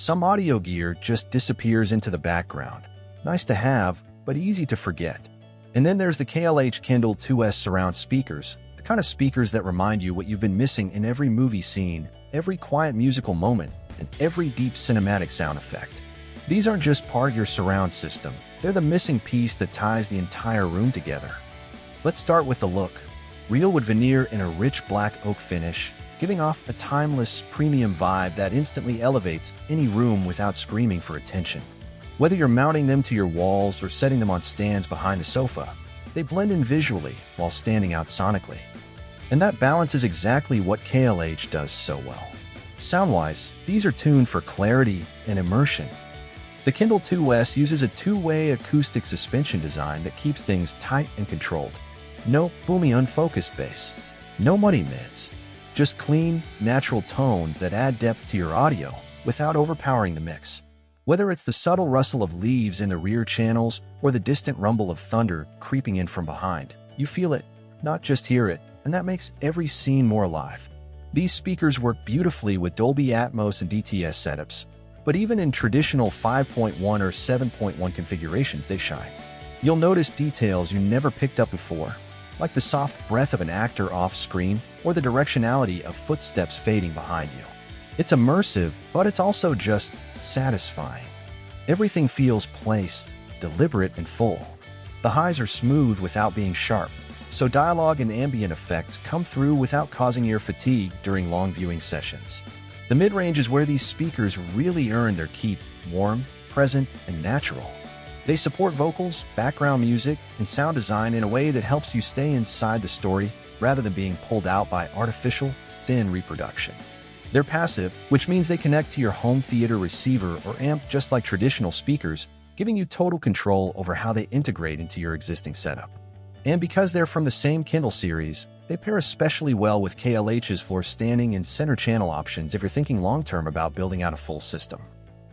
Some audio gear just disappears into the background. Nice to have, but easy to forget. And then there's the KLH Kendall 2S surround speakers, the kind of speakers that remind you what you've been missing in every movie scene, every quiet musical moment, and every deep cinematic sound effect. These aren't just part of your surround system, they're the missing piece that ties the entire room together. Let's start with the look. Real wood veneer in a rich black oak finish, giving off a timeless, premium vibe that instantly elevates any room without screaming for attention. Whether you're mounting them to your walls or setting them on stands behind the sofa, they blend in visually while standing out sonically. And that balance is exactly what KLH does so well. Sound-wise, these are tuned for clarity and immersion. The Kendall 2S uses a two-way acoustic suspension design that keeps things tight and controlled. No boomy unfocused bass, no muddy mids, just clean, natural tones that add depth to your audio without overpowering the mix. Whether it's the subtle rustle of leaves in the rear channels or the distant rumble of thunder creeping in from behind, you feel it, not just hear it, and that makes every scene more alive. These speakers work beautifully with Dolby Atmos and DTS setups, but even in traditional 5.1 or 7.1 configurations, they shine. You'll notice details you never picked up before, like the soft breath of an actor off-screen or the directionality of footsteps fading behind you. It's immersive, but it's also just satisfying. Everything feels placed, deliberate, and full. The highs are smooth without being sharp, so dialogue and ambient effects come through without causing ear fatigue during long viewing sessions. The mid-range is where these speakers really earn their keep, warm, present, and natural. They support vocals, background music, and sound design in a way that helps you stay inside the story rather than being pulled out by artificial, thin reproduction. They're passive, which means they connect to your home theater receiver or amp just like traditional speakers, giving you total control over how they integrate into your existing setup. And because they're from the same Kendall series, they pair especially well with KLH's floor standing and center channel options if you're thinking long-term about building out a full system.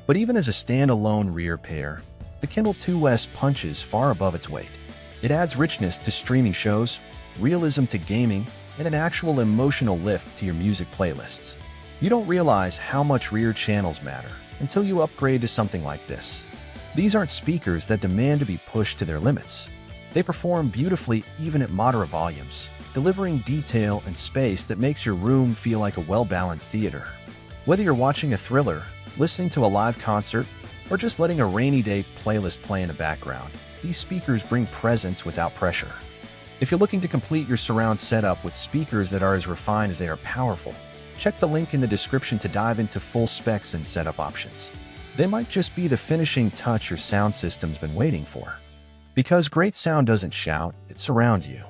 But even as a standalone rear pair, the Kendall 2S punches far above its weight. It adds richness to streaming shows, realism to gaming, and an actual emotional lift to your music playlists. You don't realize how much rear channels matter until you upgrade to something like this. These aren't speakers that demand to be pushed to their limits. They perform beautifully even at moderate volumes, delivering detail and space that makes your room feel like a well-balanced theater. Whether you're watching a thriller, listening to a live concert, or just letting a rainy day playlist play in the background, these speakers bring presence without pressure. If you're looking to complete your surround setup with speakers that are as refined as they are powerful, check the link in the description to dive into full specs and setup options. They might just be the finishing touch your sound system's been waiting for. Because great sound doesn't shout, it surrounds you.